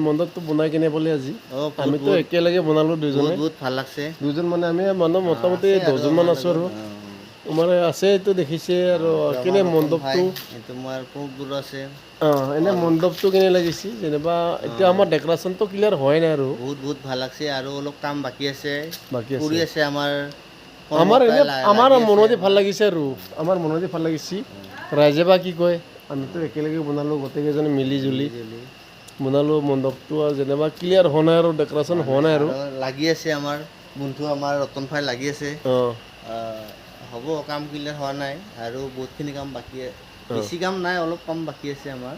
মণ্ডপটো বনাই কিনে বোলে আজি বহুত আমিতো একেলগে বনালোঁ দুজনে বহুত ভাল লাগছে দুজন মানে আমি মানুহ মোটামুটি 10জনমান আছোঁ আৰু আমাৰ আছে এইটো দেখিছে আৰু কেনে মণ্ডপটো এইটো মোৰ বহুত দূৰ আছে এনে মণ্ডপটো কেনে লাগিছে যেনিবা এতিয়া আমাৰ ডেক'ৰেশ্যনটো ক্লিয়াৰ হোৱাই নাই আৰু বহুত ভাল লাগছে আৰু অলপ কাম বাকী আছে বাকী কৰি আছে আছে আমাৰ আমাৰ এনে আমাৰ লাগি আছে মনতে ভাল লাগিছে আৰু আমাৰ মনতে ভাল লাগিছে ৰাইজে বা কি কয় আমিতো একেলগে বনালোঁ গোটেইকেইজনে মিলি জুলি বনালোঁ মণ্ডপটো আৰু যেনিবা ক্লিয়াৰ হোৱা নাই আৰু ডেক'ৰেশ্যন হোৱা নাই আৰু লাগি আছে আমাৰ বন্ধু আমাৰ ৰতন ভাই লাগি আছে হ'ব কাম ক্লিয়াৰ হোৱা নাই আৰু বহুতখিনি কাম বাকী বেছি কাম নাই অলপ কাম বাকী আছে আমাৰ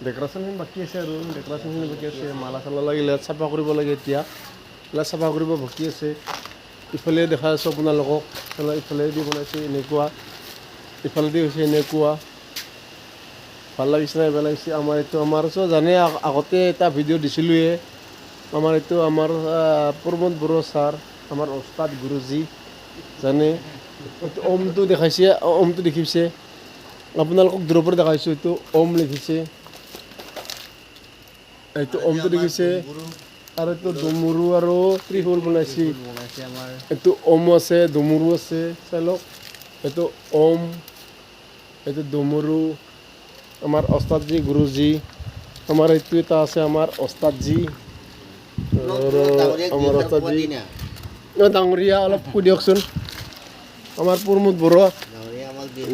ডেক'ৰেশ্যনখিনি বাকী আছে আৰু ডেক'ৰেশ্যনখিনি বাকী আছে মালা চালা লাগিলে চাফা কৰিব লাগে এতিয়া এইবিলাক চাফা কৰিব বাকী আছে ইফালে দেখা আছোঁ আপোনালোকক ইফালেদি বনাইছে এনেকুৱা ইফালেদি হৈছে এনেকুৱা ভাল লাগিছে নাই বেয়া লাগিছে আমাৰ এইটো আমাৰ ওচৰত জানে আগতে এটা ভিডিঅ' দিছিলোঁৱে আমাৰ এইটো আমাৰ প্ৰমোদ বড়ো ছাৰ আমাৰ ওস্তাদ গুৰুজী জানে এইটো ওমটো দেখাইছে ওমটো দেখিছে আপোনালোকক দূৰৰ পৰা দেখাইছোঁ এইটো ওম লিখিছে এইটো ওমটো দেখিছে আৰু এইটো ডমৰু আৰু ত্ৰিশূল বনাইছে এইটো ওম আছে ডমৰু আছে চাই লওক এইটো ওম এইটো ডমৰু আমাৰ ওস্তাদজী গুৰুজী আমাৰ এইটো এটা আছে আমাৰ ওস্তাদজী আৰু আমাৰ ওস্তাদজী ডাঙৰীয়া অলপ কৈ দিয়কচোন আমাৰ প্ৰমোদ বড়ো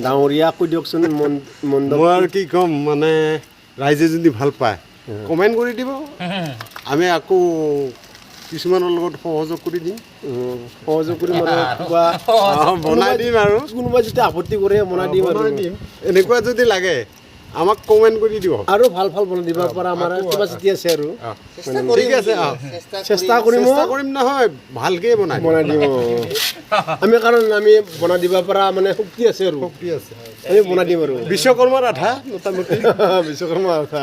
ডাঙৰীয়া কৈ দিয়কচোন মই আৰু কি ক'ম মানে ৰাইজে যদি ভাল পায় কমেণ্ট কৰি দিব আমি আকৌ কিছুমানৰ লগত সহযোগ কৰি দিম সহযোগ কৰি মানে কিবা বনাই দিম আৰু কোনোবাই যেতিয়া আপত্তি কৰে বনাই দিম আৰু এনেকুৱা যদি লাগে আমাক কমেণ্ট কৰি দিব আৰু ভাল ভাল বনাই দিব পৰা আমাৰ কিবা চিটি আছে আৰু ঠিক আছে চেষ্টা কৰিম নহয় ভালকৈ বনাই দিম আমি কাৰণ আমি বনাই দিব পৰা মানে শক্তি আছে আৰু শক্তি আছে আমি বনাই দিম আৰু বিশ্বকৰ্মাৰ আধা মোটামুটি বিশ্বকৰ্মা কথা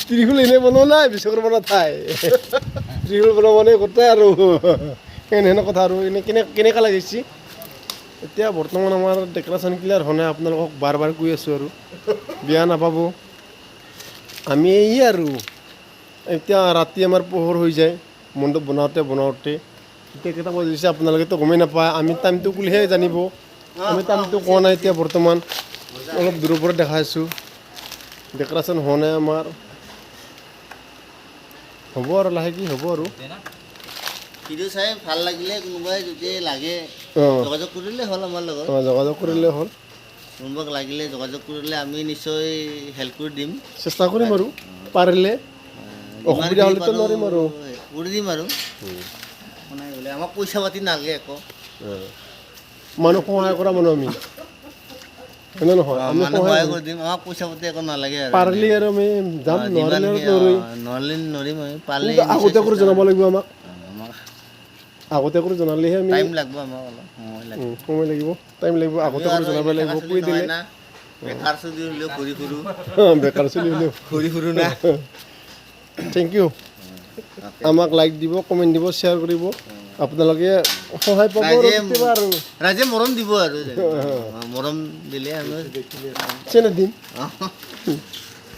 ত্ৰিশূল এনেই বনোৱা নাই বিশ্বকৰ্মাৰ ঠাই ত্ৰিশূল বনোৱা মানে গোটেই আৰু এনেহেন কথা আৰু এনে কেনেকুৱা লাগিছে এতিয়া বৰ্তমান আমাৰ ডেক'ৰেশ্যন ক্লিয়াৰ হোৱা নাই আপোনালোকক বাৰ বাৰ কৈ আছোঁ আৰু বেয়া নাপাব আমি এই আৰু এতিয়া ৰাতি আমাৰ পোহৰ হৈ যায় মণ্ডপ বনাওঁতে এতিয়া কেইটা বাজিছে আপোনালোকেতো গমেই নাপায় আমি টাইমটো ক'লেহে জানিব আমি টাইমটো কোৱা নাই এতিয়া বৰ্তমান অলপ দূৰৰ পৰা দেখাইছোঁ ডেক'ৰেশ্যন হোৱা নাই আমাৰ হ'ব আৰু লাহেকৈ হ'ব আৰু ভিডিঅ' চাই ভাল লাগিলে কোনোবাই যদি লাগে যোগাযোগ কৰিলে হ'ল আমাৰ লগত যোগাযোগ কৰিলে হ'ল কোনোবাক লাগিলে যোগাযোগ কৰিলে আমি নিশ্চয় হেল্প কৰি দিম চেষ্টা কৰিম আৰু পাৰিলে অসুবিধা হ'লেতো নোৱাৰিম আৰু কৰি দিম আৰু বনাই গ'লে আমাক পইচা পাতি নালাগে একো মানুহ সহায় কৰা মানুহ আমি হয়নে নহয় আমি সহায় কৰি দিম আমাক পইচা পাতি একো নালাগে আৰু পাৰিলে আৰু আমি যাম নোৱাৰিলে নৰিম আমি পাৰিলে আগতে কৰি জনাব লাগিব আমাক আগতে কৰি জনালেহে আমি টাইম লাগিব আমাক অলপ সময় লাগিব টাইম লাগিব আগতে কৰি জনাব লাগিব কৈ দিলে বেকাৰ চলি হ'লেও ঘূৰি ফুৰো বেকাৰ চলি হ'লেও ঘূৰি ফুৰো না থেংক ইউ আমাক লাইক দিব কমেণ্ট দিব শ্বেয়াৰ কৰিব আপোনালোকে সহায় পাব আৰু ৰাইজে মৰম দিব আৰু মৰম দিলে আমি চেনে দিম